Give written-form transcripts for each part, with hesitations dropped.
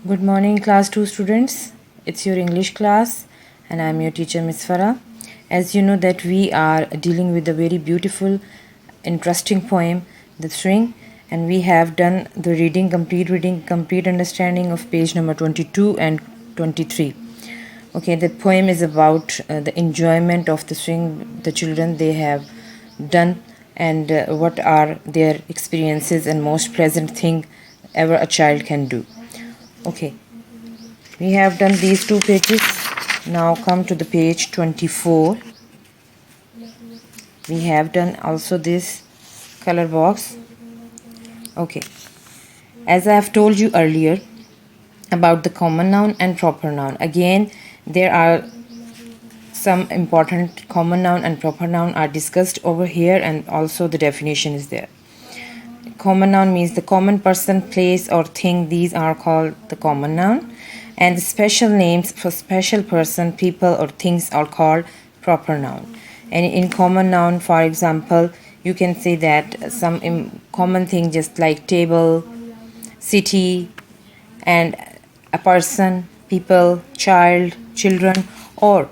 Good morning, class 2 students. It's your English class and I'm your teacher, Miss Farah. As you know that we are dealing with a very beautiful, interesting poem, The String, and we have done the reading, complete understanding of page number 22 and 23. Okay, the poem is about the enjoyment of the swing the children they have done and what are their experiences and most pleasant thing ever a child can do. Okay, we have done these two pages. Now come to the page 24. We have done also this color box. Okay, as I have told you earlier about the common noun and proper noun, again there are some important common noun and proper noun are discussed over here, and also the definition is there. Common noun means the common person, place or thing. These are called the common noun, and the special names for special person, people or things are called proper noun. And in common noun, for example, you can say that some common thing just like table, city, and a person, people, child, children, or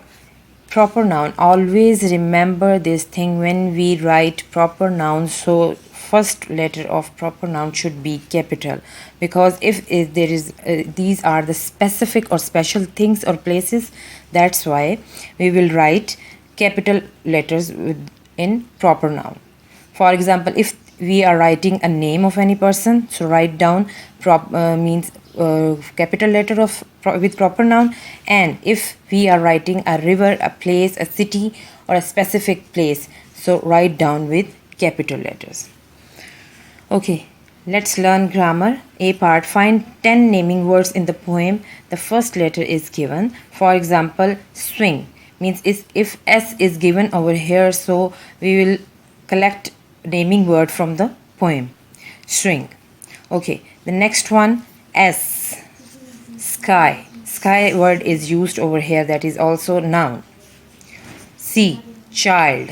proper noun. Always remember this thing when we write proper noun, so first letter of proper noun should be capital, because if there is these are the specific or special things or places, that's why we will write capital letters in proper noun. For example, if we are writing a name of any person, so write down means capital letter of with proper noun. And if we are writing a river, a place, a city, or a specific place, so write down with capital letters. Okay, let's learn grammar. A part, find 10 naming words in the poem. The first letter is given. For example, swing means if S is given over here, so we will collect naming word from the poem. String. Okay, the next one, S. Sky. Sky word is used over here, that is also noun. C. Child.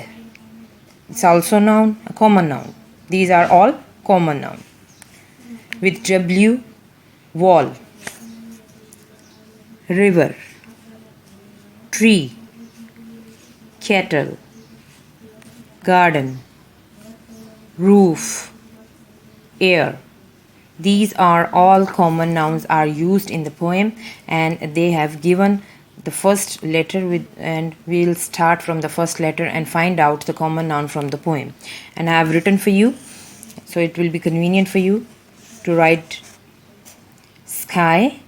It's also noun, a common noun. These are all common noun. With W, wall, river, tree, kettle, garden, roof, air. These are all common nouns are used in the poem, and they have given the first letter with, and we'll start from the first letter and find out the common noun from the poem. And I have written for you, so it will be convenient for you to write sky,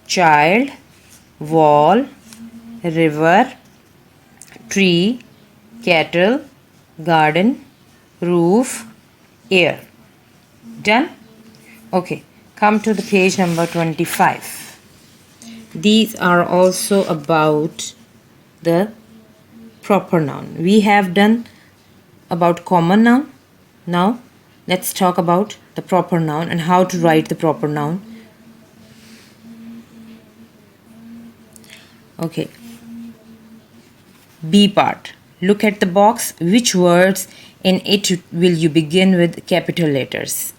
child, wall, river, tree, kettle, garden, roof, air. Done? Okay, come to the page number 25. These are also about the proper noun. We have done about common noun. Now let's talk about the proper noun and how to write the proper noun. Okay. B part. Look at the box. Which words in it will you begin with capital letters?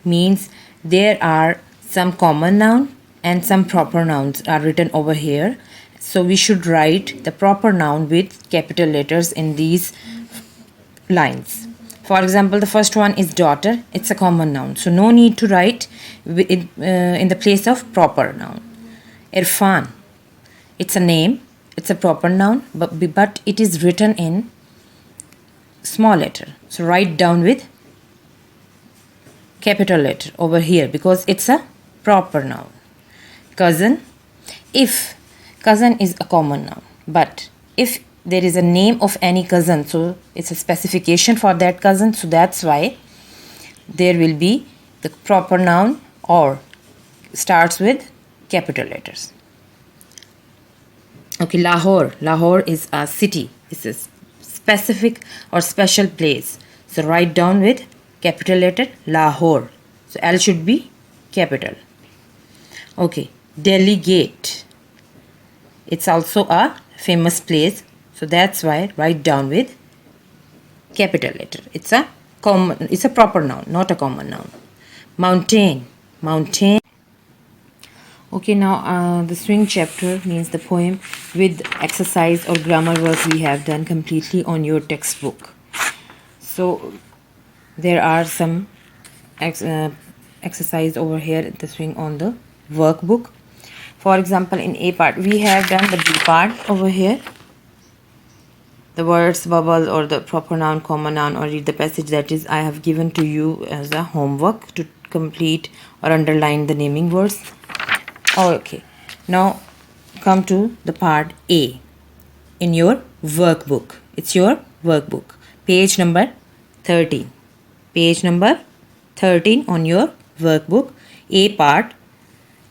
Means there are some common noun and some proper nouns are written over here. So we should write the proper noun with capital letters in these lines. For example, the first one is daughter. It's a common noun, so no need to write in the place of proper noun. Irfan. It's a name. It's a proper noun, but it is written in small letter. So write down with capital letter over here because it's a proper noun. Cousin. If cousin is a common noun, but if there is a name of any cousin, so it's a specification for that cousin, so that's why there will be the proper noun or starts with capital letters. Okay, Lahore. Lahore is a city. It's a specific or special place. So write down with capital letter Lahore. So L should be capital. Okay, Delhi Gate. It's also a famous place. So that's why write down with capital letter. It's a proper noun, not a common noun. Mountain. Mountain. Okay, now the swing chapter means the poem with exercise or grammar work we have done completely on your textbook. So there are some exercise over here at the swing on the workbook. For example, in A part we have done the B part over here, the words, bubble, or the proper noun, common noun, or read the passage that is I have given to you as a homework to complete or underline the naming words. Okay, now come to the part A in your workbook. It's your workbook, page number 13. Page number 13 on your workbook. A part,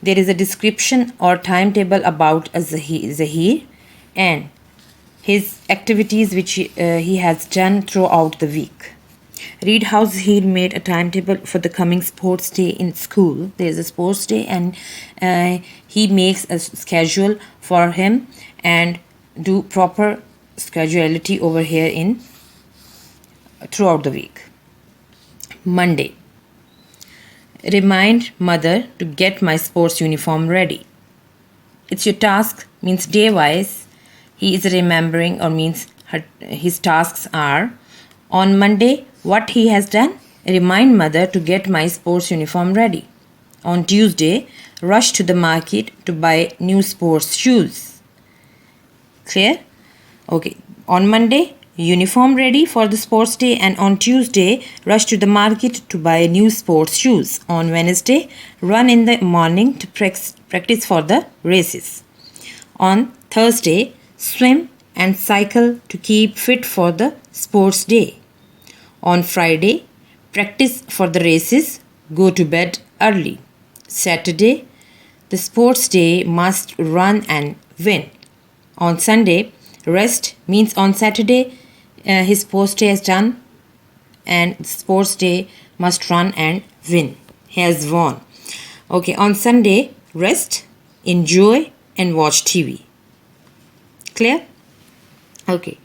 there is a description or timetable about Zahir and his activities which he has done throughout the week. Read how Zahir made a timetable for the coming sports day in school. There is a sports day and he makes a schedule for him and do proper schedulity over here in throughout the week. Monday. Remind mother to get my sports uniform ready. It's your task, means day wise. He is remembering or means his tasks are on Monday what he has done. Remind mother to get my sports uniform ready. On Tuesday, rush to the market to buy new sports shoes. Clear? Okay. On Monday, uniform ready for the sports day, and on Tuesday, rush to the market to buy new sports shoes. On Wednesday, run in the morning to practice for the races. On Thursday, swim and cycle to keep fit for the sports day. On Friday, practice for the races, go to bed early. Saturday, the sports day must run and win. On Sunday, rest, means on Saturday, his sports day is done and sports day must run and win. He has won. Okay, on Sunday, rest, enjoy and watch TV. Clear? Okay.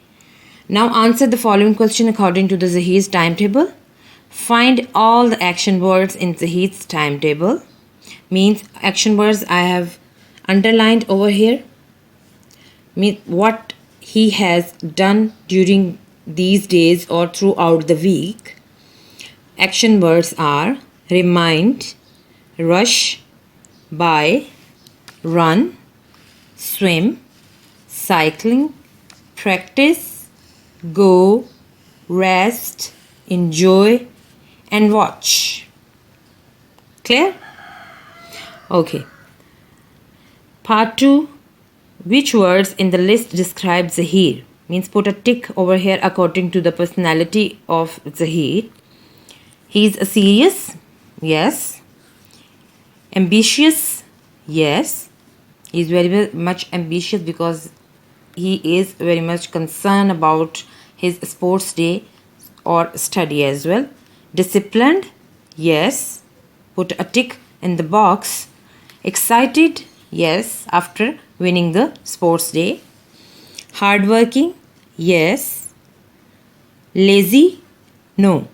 Now answer the following question according to the Zahir's timetable. Find all the action words in Zahir's timetable. Means action words I have underlined over here. Means what he has done during these days or throughout the week. Action words are remind, rush, buy, run, swim, cycling, practice, go, rest, enjoy and watch. Clear? Okay. Part 2. Which words in the list describe Zahir? Means put a tick over here according to the personality of Zahir. He is serious. Yes. Ambitious. Yes. He is very much ambitious because he is very much concerned about his sports day or study as well. Disciplined. Yes. Put a tick in the box. Excited. Yes. After winning the sports day. Hardworking. Yes. Lazy. No.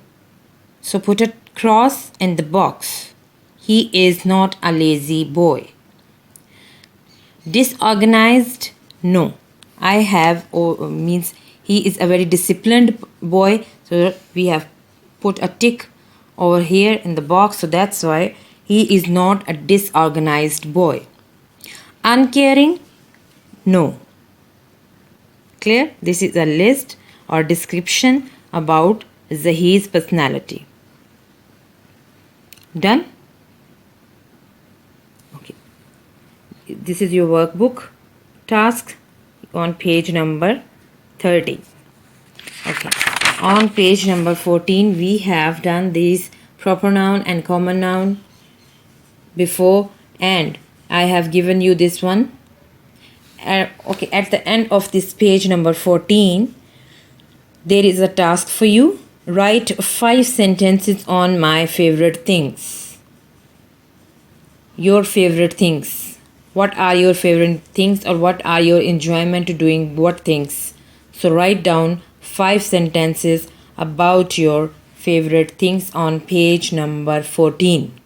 So put a cross in the box. He is not a lazy boy. Disorganized. No. I have means he is a very disciplined boy. So we have put a tick over here in the box. So that's why he is not a disorganized boy. Uncaring. No. Clear? This is a list or description about Zahir's personality. Done? Okay. This is your workbook task on page number 30. Okay. On page number 14, we have done these proper noun and common noun before, and I have given you this one. Okay, at the end of this page number 14, there is a task for you. Write 5 sentences on my favorite things. Your favorite things. What are your favorite things, or what are your enjoyment to doing what things? So write down 5 sentences about your favorite things on page number 14.